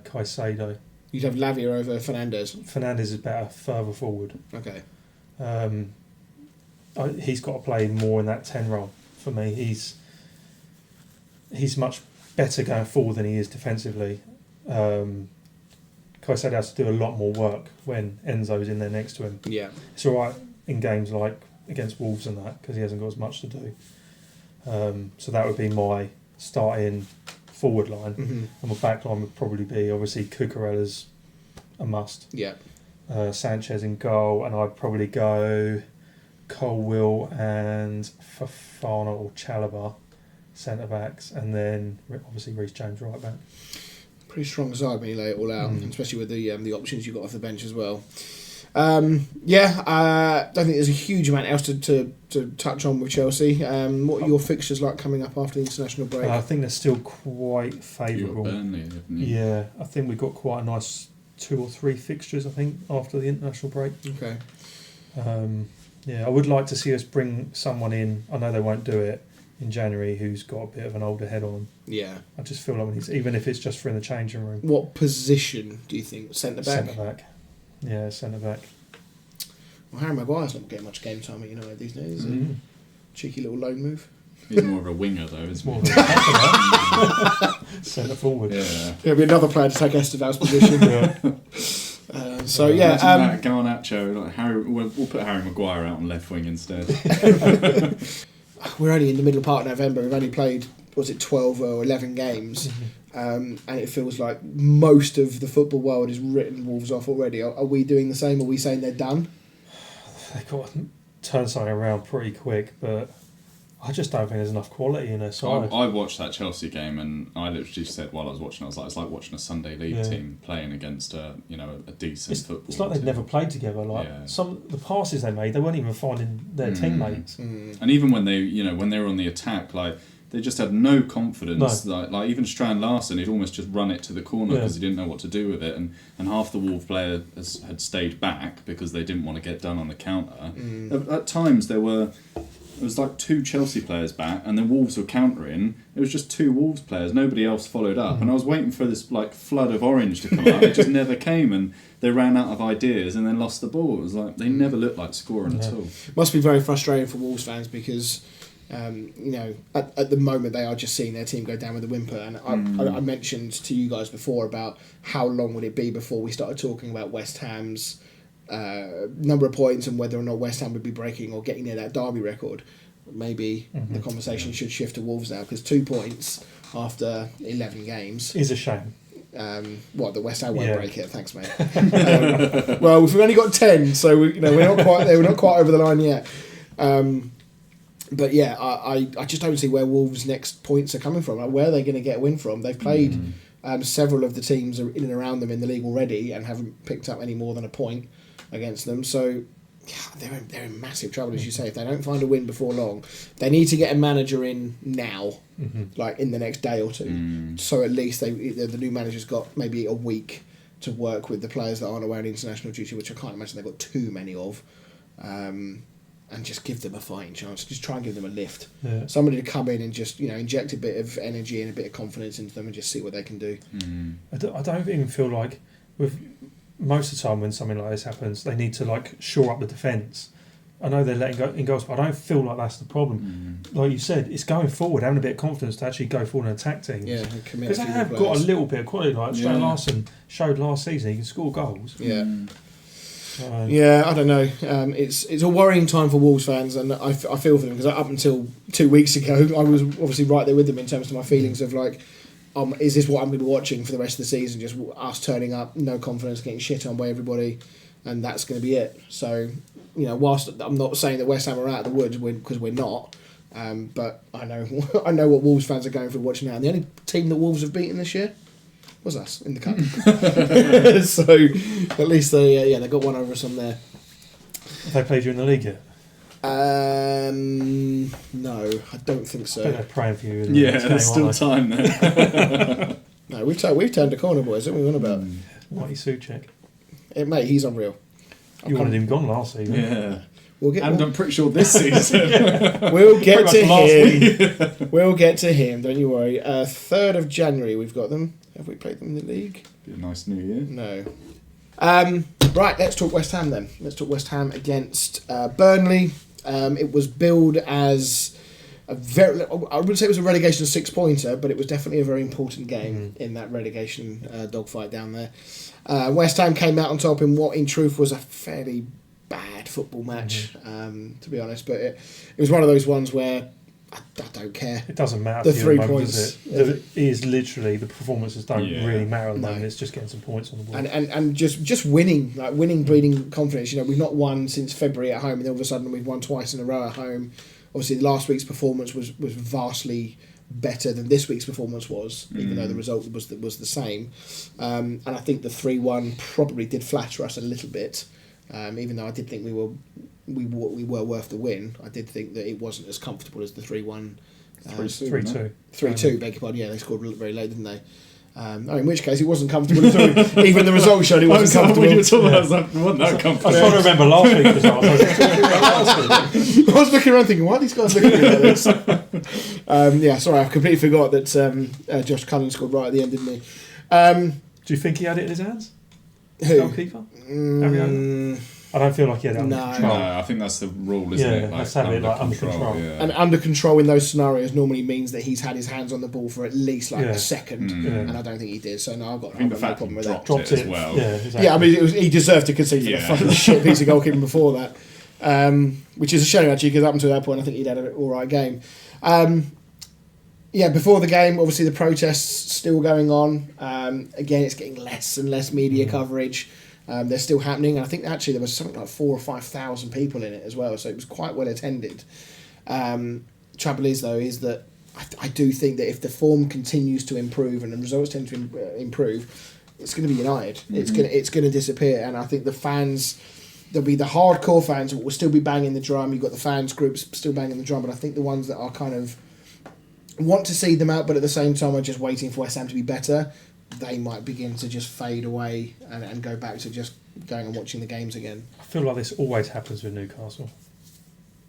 [SPEAKER 3] Caicedo.
[SPEAKER 1] You'd have Lavia over Fernandez.
[SPEAKER 3] Fernandez is better further forward.
[SPEAKER 1] Okay.
[SPEAKER 3] He's got to play more in that 10 role for me. He's much better going forward than he is defensively. Caicedo has to do a lot more work when Enzo's in there next to him.
[SPEAKER 1] Yeah.
[SPEAKER 3] It's all right in games like against Wolves and that because he hasn't got as much to do. So that would be my starting forward line. And my back line would probably be obviously Cucurella's a must.
[SPEAKER 1] Yeah.
[SPEAKER 3] Sanchez in goal, and I'd probably go Colwill and Fofana or Chalobah centre backs, and then obviously Reece James right back.
[SPEAKER 1] Pretty strong side when you lay it all out, especially with the options you got off the bench as well. Don't think there's a huge amount else to touch on with Chelsea. What are your fixtures like coming up after the international break?
[SPEAKER 3] I think they're still quite favourable.
[SPEAKER 2] Burnley, haven't you?
[SPEAKER 3] Yeah, I think we've got quite a nice 2 or 3 fixtures, I think, after the international break.
[SPEAKER 1] Okay.
[SPEAKER 3] I would like to see us bring someone in. I know they won't do it in January who's got a bit of an older head on them.
[SPEAKER 1] Yeah.
[SPEAKER 3] I just feel like we need to, even if it's just for in the changing room.
[SPEAKER 1] What position do you think? Centre back?
[SPEAKER 3] Centre back. Yeah, centre back.
[SPEAKER 1] Well, Harry Maguire's not getting much game time at United these days. Cheeky little loan move.
[SPEAKER 2] He's more of a winger, though, isn't
[SPEAKER 3] More of a centre forward.
[SPEAKER 2] Yeah.
[SPEAKER 1] It'll be another player to take Esteval's position.
[SPEAKER 2] Imagine Garnacho, like Harry. We'll put Harry Maguire out on left wing instead.
[SPEAKER 1] We're only in the middle part of November. We've only played, 12 or 11 games, and it feels like most of the football world has written Wolves off already. Are we doing the same? Are we saying they're done?
[SPEAKER 3] They've got to turn something around pretty quick, but I just don't think there's enough quality in their side.
[SPEAKER 2] I watched that Chelsea game, and I literally said while I was watching, I was like, it's like watching a Sunday League team playing against a decent football.
[SPEAKER 3] It's like they've never played together. Like some the passes they made, they weren't even finding their teammates.
[SPEAKER 2] And even when they were on the attack, like they just had no confidence. No. Like even Strand Larsen, he'd almost just run it to the corner because he didn't know what to do with it, and half the Wolves players had stayed back because they didn't want to get done on the counter. At times there was like 2 Chelsea players back, and the Wolves were countering. It was just 2 Wolves players. Nobody else followed up, and I was waiting for this like flood of orange to come out. It just never came, and they ran out of ideas and then lost the ball. It was like they never looked like scoring at all.
[SPEAKER 1] Must be very frustrating for Wolves fans because at the moment they are just seeing their team go down with a whimper. And I mentioned to you guys before about how long would it be before we started talking about West Ham's number of points and whether or not West Ham would be breaking or getting near that Derby record. Maybe the conversation should shift to Wolves now, because 2 points after 11 games
[SPEAKER 3] is a shame.
[SPEAKER 1] The West Ham won't break it. Thanks, mate. Well, we've only got 10, so we're not quite there. We're not quite over the line yet. But yeah, I just don't see where Wolves' next points are coming from. Like, where are they going to get a win from? They've played several of the teams in and around them in the league already and haven't picked up any more than a point against them. So they're in massive trouble, as you say. If they don't find a win before long, they need to get a manager in now, like in the next day or two. So at least the new manager's got maybe a week to work with the players that aren't away on international duty, which I can't imagine they've got too many of. And just give them a fighting chance. Just try and give them a lift. Yeah. Somebody to come in and just inject a bit of energy and a bit of confidence into them and just see what they can do.
[SPEAKER 3] I don't even feel like with most of the time when something like this happens, they need to like shore up the defence. I know they're letting go in goals, but I don't feel like that's the problem. Like you said, it's going forward, having a bit of confidence to actually go forward and attack teams.
[SPEAKER 1] Yeah,
[SPEAKER 3] because they have got a little bit of quality. Like Strand Larsen showed last season, he can score goals.
[SPEAKER 1] Yeah. Yeah, I don't know. It's a worrying time for Wolves fans, and I feel for them, because up until 2 weeks ago, I was obviously right there with them in terms of my feelings of like, is this what I'm going to be watching for the rest of the season? Just us turning up, no confidence, getting shit on by everybody, and that's going to be it. So, whilst I'm not saying that West Ham are out of the woods, because we're not, but I know what Wolves fans are going through watching now. And the only team that Wolves have beaten this year was us in the cup. So at least they got one over us on there.
[SPEAKER 3] Have they played you in the league yet?
[SPEAKER 1] No, I don't think so.
[SPEAKER 3] I think they're praying for you.
[SPEAKER 2] There's still time there.
[SPEAKER 1] No, we've turned a corner, boys. What are we on about?
[SPEAKER 3] Whitey Souček.
[SPEAKER 1] Mate, he's unreal.
[SPEAKER 3] You wanted him gone last season.
[SPEAKER 2] Yeah.
[SPEAKER 1] I'm
[SPEAKER 2] pretty sure this season.
[SPEAKER 1] We'll get to him. We'll get to him, don't you worry. 3rd of January we've got them. Have we played them in the league?
[SPEAKER 2] Be a nice new year.
[SPEAKER 1] No. Right, let's talk West Ham then. Let's talk West Ham against Burnley. It was billed as I wouldn't say it was a relegation 6-pointer, but it was definitely a very important game in that relegation dogfight down there. West Ham came out on top in what in truth was a fairly bad football match, to be honest, but it was one of those ones where I don't care.
[SPEAKER 3] It doesn't matter.
[SPEAKER 1] The 3 points.
[SPEAKER 3] It is literally, the performances don't really matter at the moment. It's just getting some points on the board.
[SPEAKER 1] And just winning, like winning, breeding confidence. We've not won since February at home, and then all of a sudden we've won twice in a row at home. Obviously, last week's performance was vastly better than this week's performance was, even though the result was the same. And I think the 3-1 probably did flatter us a little bit. Even though I did think we were worth the win, I did think that it wasn't as comfortable as the 3-1.
[SPEAKER 3] 3-2.
[SPEAKER 1] 3-2, beg your pardon. Yeah, they scored very late, didn't they? In which case, it wasn't comfortable at all. Even the result showed it wasn't comfortable.
[SPEAKER 2] When you were talking about, I was like, it wasn't that comfortable.
[SPEAKER 3] I was trying to remember last week's result.
[SPEAKER 1] I was looking around thinking, why are these guys looking at me like this? Sorry, I completely forgot that Josh Cullen scored right at the end, didn't he?
[SPEAKER 3] Do you think he had it in his hands?
[SPEAKER 1] Who?
[SPEAKER 3] Goalkeeper? I don't feel like he had it under control.
[SPEAKER 2] No, I think that's the rule, isn't it? Like,
[SPEAKER 3] let's have it under control.
[SPEAKER 2] Yeah.
[SPEAKER 1] And under control in those scenarios normally means that he's had his hands on the ball for at least a second, and I don't think he did. So no, I've got no problem with that.
[SPEAKER 2] Dropped it as well.
[SPEAKER 3] Yeah, exactly.
[SPEAKER 1] I mean, he deserved to concede for the fucking shit piece of goalkeeping before that, which is a shame actually, because up until that point I think he'd had an all right game. Before the game, obviously the protests still going on. Again, it's getting less and less media coverage. They're still happening, and I think actually there was something like 4,000 or 5,000 people in it as well, so it was quite well attended. Trouble is, though, is that I do think that if the form continues to improve and the results tend to improve, it's going to be United. Mm-hmm. It's going to disappear, and I think the fans, there'll be the hardcore fans who will still be banging the drum. You've got the fans groups still banging the drum, but I think the ones that are kind of want to see them out, but at the same time are just waiting for West Ham to be better, they might begin to just fade away and go back to just going and watching the games again.
[SPEAKER 3] I feel like this always happens with Newcastle.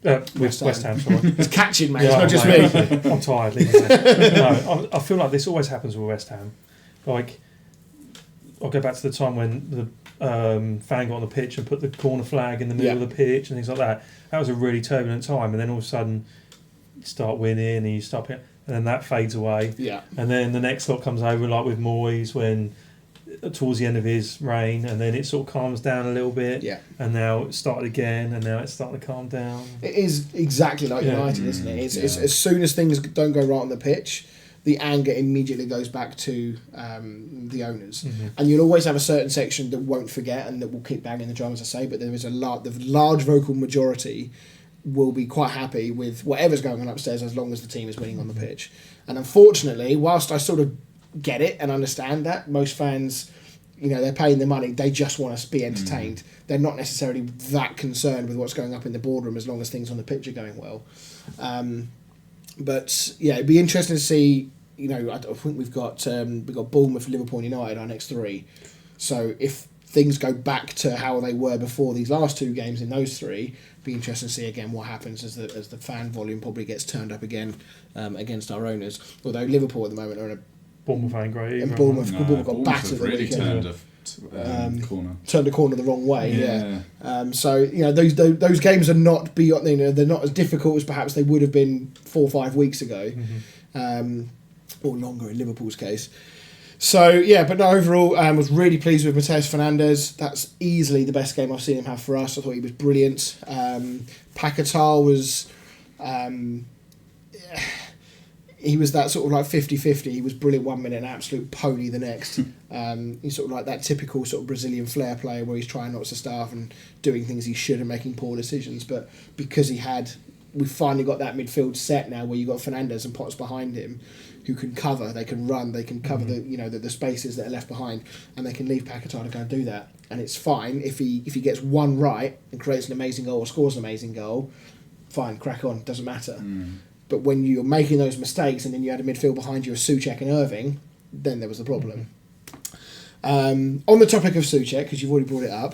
[SPEAKER 3] With West Ham, sorry.
[SPEAKER 1] It's catching, mate. It's not just me.
[SPEAKER 3] I'm tired. No, I feel like this always happens with West Ham. Like, I'll go back to the time when the fan got on the pitch and put the corner flag in the middle of the pitch and things like that. That was a really turbulent time, and then all of a sudden you start winning and you start... And then that fades away.
[SPEAKER 1] Yeah.
[SPEAKER 3] And then the next lot comes over, like with Moyes, when towards the end of his reign, and then it sort of calms down a little bit.
[SPEAKER 1] Yeah.
[SPEAKER 3] And now it started again, and now it's starting to calm down.
[SPEAKER 1] It is exactly like United, isn't it? It's as soon as things don't go right on the pitch, the anger immediately goes back to the owners. Mm-hmm. And you'll always have a certain section that won't forget and that will keep banging the drum, as I say, but there is the large vocal majority will be quite happy with whatever's going on upstairs as long as the team is winning on the pitch. And unfortunately, whilst I sort of get it and understand that, most fans, they're paying the money, they just want to be entertained. They're not necessarily that concerned with what's going up in the boardroom as long as things on the pitch are going well. But it'd be interesting to see, I think we've got Bournemouth, Liverpool and United, our next three. So if things go back to how they were before these last two games in those three, be interesting to see again what happens as the fan volume probably gets turned up again against our owners. Although Liverpool at the moment are in a
[SPEAKER 3] Bournemouth ain't great.
[SPEAKER 1] And Bournemouth got battered the
[SPEAKER 2] really
[SPEAKER 1] weekend.
[SPEAKER 2] Turned
[SPEAKER 1] the corner the wrong way. Yeah. So those games are not beyond. They're not as difficult as perhaps they would have been 4 or 5 weeks ago, or longer in Liverpool's case. So, but no, overall, I was really pleased with Mateus Fernandes. That's easily the best game I've seen him have for us. I thought he was brilliant. Paquetá was... he was that sort of like 50-50. He was brilliant 1 minute and absolute pony the next. He's sort of like that typical sort of Brazilian flair player where he's trying not to starve and doing things he should and making poor decisions. But because we've finally got that midfield set now where you've got Fernandes and Potts behind him who can cover, they can run, they can cover the spaces that are left behind, and they can leave Paquetá to go and do that. And it's fine if he gets one right and creates an amazing goal or scores an amazing goal, fine, crack on, doesn't matter. But when you're making those mistakes and then you had a midfield behind you of Souček and Irving, then there was the problem. On the topic of Souček, because you've already brought it up,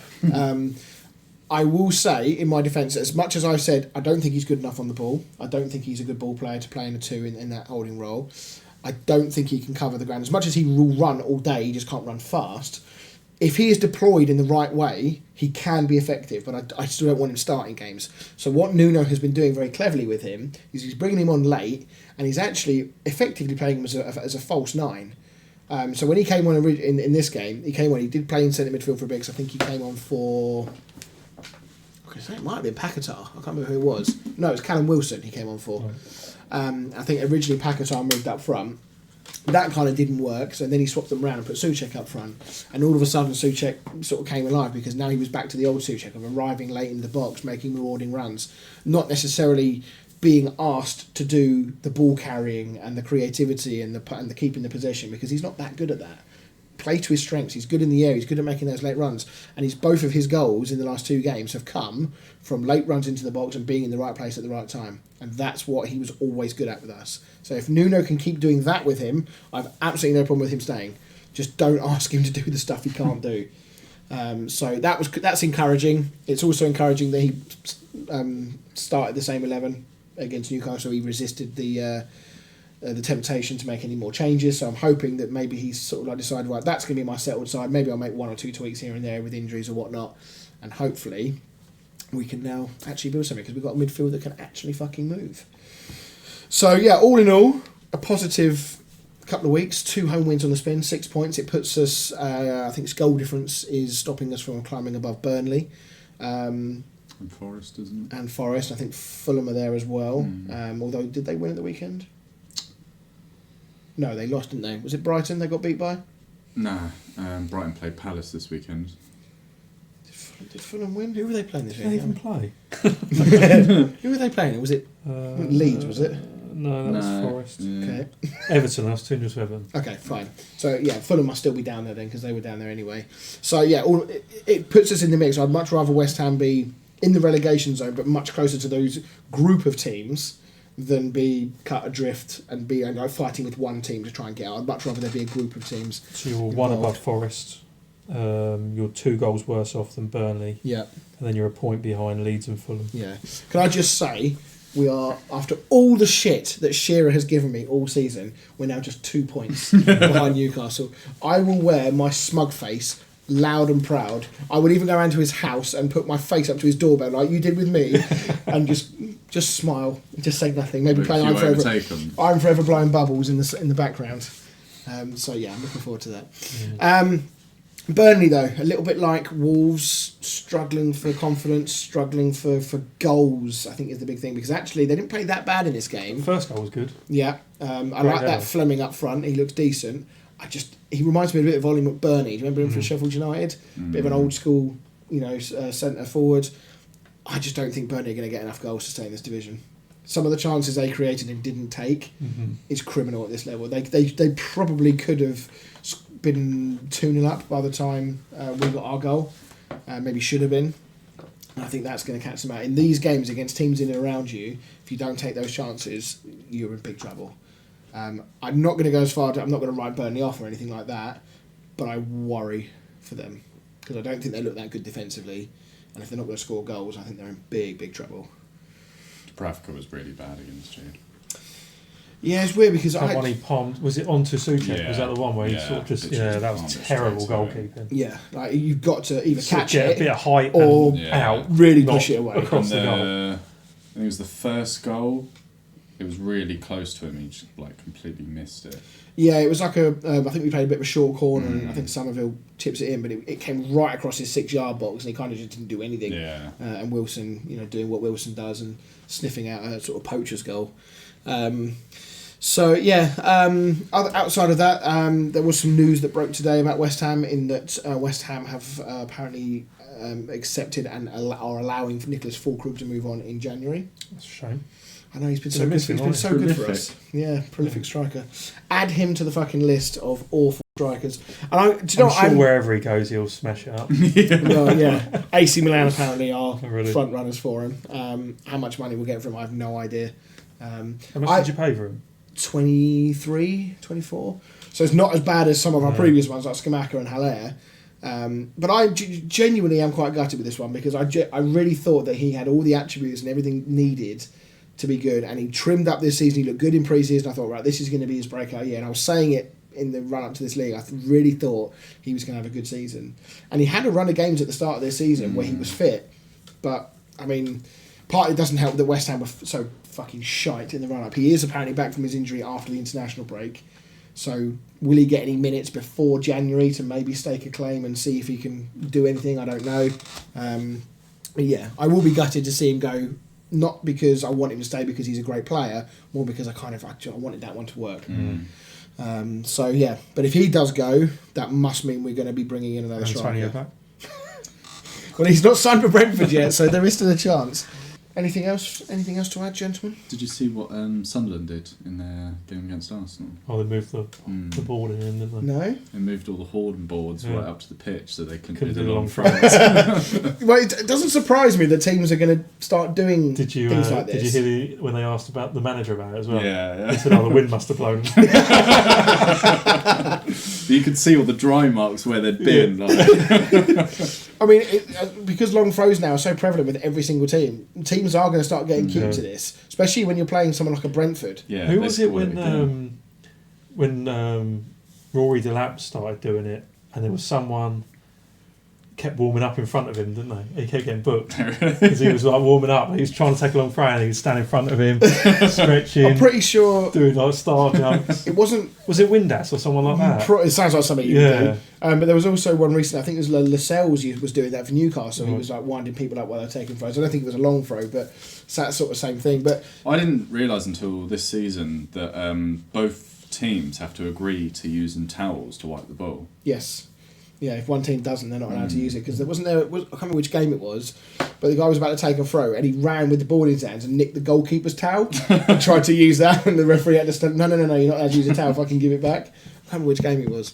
[SPEAKER 1] I will say, in my defence, as much as I've said, I don't think he's good enough on the ball. I don't think he's a good ball player to play in a two in that holding role. I don't think he can cover the ground. As much as he will run all day, he just can't run fast. If he is deployed in the right way, he can be effective, but I still don't want him starting games. So what Nuno has been doing very cleverly with him is he's bringing him on late, and he's actually effectively playing him as a false nine. So when he came on in this game, he did play in centre midfield for a bit, because I think he came on for... It might have been Paquetá. I can't remember who it was. No, it was Callum Wilson he came on for. Right. I think originally Paquetá moved up front. That kind of didn't work, so then he swapped them around and put Souček up front. And all of a sudden Souček sort of came alive because now he was back to the old Souček of arriving late in the box, making rewarding runs. Not necessarily being asked to do the ball carrying and the creativity and the keeping the possession, because he's not that good at that. Play to his strengths. He's good in the air. He's good at making those late runs. And both of his goals in the last two games have come from late runs into the box and being in the right place at the right time. And that's what he was always good at with us. So if Nuno can keep doing that with him, I've absolutely no problem with him staying. Just don't ask him to do the stuff he can't do. So that's encouraging. It's also encouraging that he started the same 11 against Newcastle. He resisted the the temptation to make any more changes. So I'm hoping that maybe he's sort of like decided, right, that's going to be my settled side. Maybe I'll make 1 or 2 tweaks here and there with injuries or whatnot, and hopefully we can now actually build something because we've got a midfield that can actually fucking move. So yeah, all in all, a positive couple of weeks, 2 home wins on the spin, 6 points. It puts us, I think, goal difference is stopping us from climbing above Burnley.
[SPEAKER 2] And Forest, isn't it?
[SPEAKER 1] And Forest. I think Fulham are there as well. Although, did they win at the weekend? No, they lost, didn't they? Was it Brighton they got beat by?
[SPEAKER 2] Nah, Brighton played Palace this weekend.
[SPEAKER 1] Did Fulham win? Who were they playing this
[SPEAKER 3] Did they even play?
[SPEAKER 1] Who were they playing? Was it Leeds, was it?
[SPEAKER 3] No, that was Forest.
[SPEAKER 1] Yeah. Okay.
[SPEAKER 3] Everton, I was 2-0 to Everton.
[SPEAKER 1] Okay, fine. So, yeah, Fulham must still be down there then because they were down there anyway. So, yeah, it puts us in the mix. I'd much rather West Ham be in the relegation zone but much closer to those group of teams than be cut adrift and be fighting with one team to try and get out. I'd much rather there be a group of teams.
[SPEAKER 3] So you're 1 above Forest. You're 2 goals worse off than Burnley.
[SPEAKER 1] Yeah.
[SPEAKER 3] And then you're a point behind Leeds and Fulham.
[SPEAKER 1] Yeah. Can I just say, we are, after all the shit that Shearer has given me all season, we're now just 2 points behind Newcastle. I will wear my smug face loud and proud. I would even go around to his house and put my face up to his doorbell like you did with me and just smile, just say nothing. Maybe play I'm Forever blowing bubbles in the background. So yeah, I'm looking forward to that. Burnley, though, a little bit like Wolves, struggling for confidence, struggling for goals, I think is the big thing, because actually they didn't play that bad in this game.
[SPEAKER 3] The first goal was good.
[SPEAKER 1] Yeah, I like that Fleming up front. He looks decent. He reminds me a bit of Ollie McBurney. Do you remember him from Sheffield United? Bit of an old school, centre forward. I just don't think Burnley are going to get enough goals to stay in this division. Some of the chances they created and didn't take is criminal at this level. They probably could have been 2-0 up by the time we got our goal. Maybe should have been. And I think that's going to catch them out. In these games against teams in and around you, if you don't take those chances, you're in big trouble. I'm not going to go as far I'm not going to write Burnley off or anything like that, but I worry for them because I don't think they look that good defensively, and if they're not going to score goals, I think they're in big trouble.
[SPEAKER 2] Dubravka was really bad against you.
[SPEAKER 1] Yeah, it's weird because
[SPEAKER 3] that one he palmed, was it onto Souček?
[SPEAKER 2] Yeah.
[SPEAKER 3] Was that the one where he sort of just that was terrible goalkeeping.
[SPEAKER 1] Yeah, like you've got to either catch
[SPEAKER 3] it, a bit of height
[SPEAKER 1] or
[SPEAKER 3] out,
[SPEAKER 1] really push it away
[SPEAKER 3] across the goal.
[SPEAKER 2] I think it was the first goal. It was really close to him. He just completely missed it.
[SPEAKER 1] Yeah, it was like I think we played a bit of a short corner, and I think Somerville tips it in, but it came right across his 6-yard box, and he kind of just didn't do anything.
[SPEAKER 2] Yeah.
[SPEAKER 1] And Wilson, doing what Wilson does and sniffing out a sort of poacher's goal. Outside of that, there was some news that broke today about West Ham in that West Ham have apparently accepted and are allowing Nicholas Fulkrug to move on in January.
[SPEAKER 3] That's a shame.
[SPEAKER 1] I know he's been so good. He's been so good for us. Yeah, prolific striker. Add him to the fucking list of awful strikers. And I'm sure
[SPEAKER 3] wherever he goes, he'll smash it up.
[SPEAKER 1] Well, yeah. AC Milan apparently are front runners for him. How much money we'll get from him, I have no idea.
[SPEAKER 3] How much did you pay for him?
[SPEAKER 1] 23, 24. So it's not as bad as some of our previous ones like Skamaka and Haller. But I genuinely am quite gutted with this one because I really thought that he had all the attributes and everything needed to be good, and he trimmed up this season. He looked good in pre-season. I thought, right, this is going to be his breakout year, and I was saying it in the run-up to this league. I really thought he was going to have a good season, and he had a run of games at the start of this season where he was fit, but I mean, partly it doesn't help that West Ham were so fucking shite in the run-up. He is apparently back from his injury after the international break, so will he get any minutes before January to maybe stake a claim and see if he can do anything? I don't know. Yeah, I will be gutted to see him go. Not because I want him to stay because he's a great player, more because I wanted that one to work. So yeah, but if he does go, that must mean we're going to be bringing in another striker.
[SPEAKER 3] Back.
[SPEAKER 1] Well, he's not signed for Brentford yet, so there is still a chance. Anything else to add, gentlemen?
[SPEAKER 2] Did you see what Sunderland did in their game against Arsenal?
[SPEAKER 3] Oh, they moved the board in, didn't they?
[SPEAKER 1] No.
[SPEAKER 2] They moved all the Horden boards right up to the pitch so they couldn't
[SPEAKER 3] do the long
[SPEAKER 2] front.
[SPEAKER 1] Well, it doesn't surprise me that teams are going to start doing things like this.
[SPEAKER 3] Did you hear when they asked about the manager about it as well?
[SPEAKER 2] Yeah.
[SPEAKER 3] He said, the wind must have blown.
[SPEAKER 2] You could see all the dry marks where they'd been.
[SPEAKER 1] I mean, because long throws now are so prevalent with every single team, teams are going to start getting cute to this, especially when you're playing someone like a Brentford.
[SPEAKER 2] Yeah.
[SPEAKER 3] Who was it when Rory Delap started doing it, and there was someone kept warming up in front of him, didn't they? He kept getting booked because he was like warming up. He was trying to take a long throw, and he was standing in front of him, stretching.
[SPEAKER 1] I'm pretty sure
[SPEAKER 3] doing like star jumps.
[SPEAKER 1] It wasn't.
[SPEAKER 3] Was it Windass or someone like that?
[SPEAKER 1] It sounds like something you do. But there was also one recently. I think it was Lascelles was doing that for Newcastle. He was like winding people up while they're taking throws. I don't think it was a long throw, but it's that sort of same thing. But
[SPEAKER 2] I didn't realise until this season that both teams have to agree to using towels to wipe the ball.
[SPEAKER 1] Yes. Yeah, if one team doesn't, they're not allowed to use it because there wasn't there. I can't remember which game it was, but the guy was about to take a throw and he ran with the ball in his hands and nicked the goalkeeper's towel and tried to use that, and the referee had to stop. No, you're not allowed to use a towel. If I can give it back, I can't remember which game it was.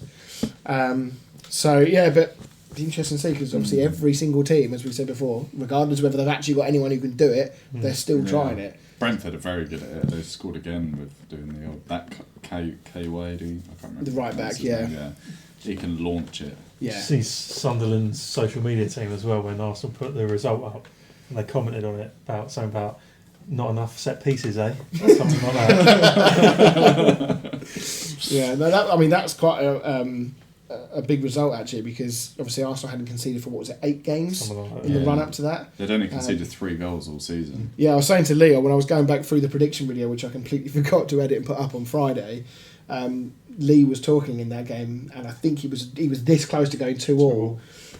[SPEAKER 1] So yeah, but it's interesting to see because obviously every single team, as we said before, regardless of whether they've actually got anyone who can do it, they're still trying it.
[SPEAKER 2] Brentford are very good at it. They scored again with doing the old K Wade. I can't remember.
[SPEAKER 1] The right back, yeah.
[SPEAKER 2] He can launch it.
[SPEAKER 1] Yeah.
[SPEAKER 3] See Sunderland's social media team as well when Arsenal put the result up, and they commented on it about something about not enough set pieces, eh? Something like that.
[SPEAKER 1] Yeah, no, that's quite a big result actually, because obviously Arsenal hadn't conceded for 8 games
[SPEAKER 3] like
[SPEAKER 1] in the run up to that.
[SPEAKER 2] They'd only conceded 3 goals all season.
[SPEAKER 1] Yeah, I was saying to Leo when I was going back through the prediction video, which I completely forgot to edit and put up on Friday. Lee was talking in that game, and I think he was this close to going 2-2,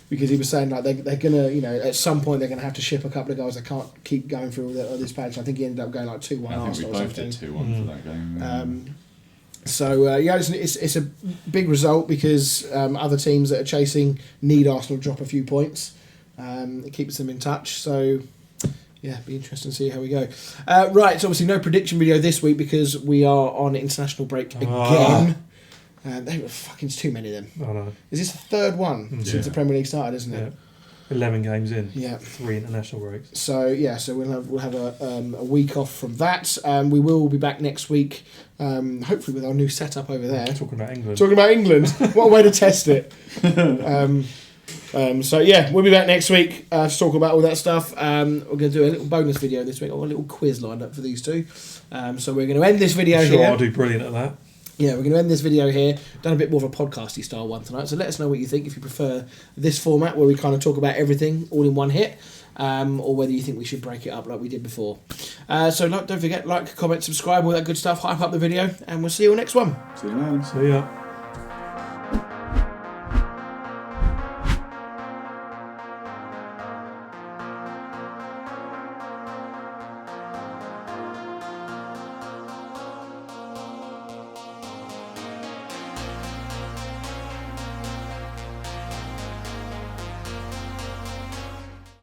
[SPEAKER 1] because he was saying like they're gonna, at some point they're gonna have to ship a couple of goals. They can't keep going through all this patch. I think he ended up going like 2-1 Arsenal or something.
[SPEAKER 2] I think we both did 2-1 for that game.
[SPEAKER 1] So it's a big result because other teams that are chasing need Arsenal to drop a few points. It keeps them in touch. So yeah, be interesting to see how we go. Right, so obviously no prediction video this week because we are on international break again. They were fucking too many of them.
[SPEAKER 3] I know.
[SPEAKER 1] Is this the third one since the Premier League started, isn't it?
[SPEAKER 3] 11 games in.
[SPEAKER 1] Yeah.
[SPEAKER 3] 3 international breaks.
[SPEAKER 1] So yeah, so we'll have a week off from that. We will be back next week, hopefully with our new setup over there.
[SPEAKER 3] Talking about England.
[SPEAKER 1] What a way to test it. So yeah, we'll be back next week to talk about all that stuff. We're going to do a little bonus video this week. I've got a little quiz lined up for these two. So we're going to end this video here.
[SPEAKER 3] I'll do brilliant at that.
[SPEAKER 1] Yeah, we're going to end this video here. Done a bit more of a podcasty style one tonight. So let us know what you think, if you prefer this format where we kind of talk about everything all in one hit, or whether you think we should break it up like we did before. So don't forget, like, comment, subscribe, all that good stuff. Hype up the video, and we'll see you on next one.
[SPEAKER 2] See you later.
[SPEAKER 3] See ya.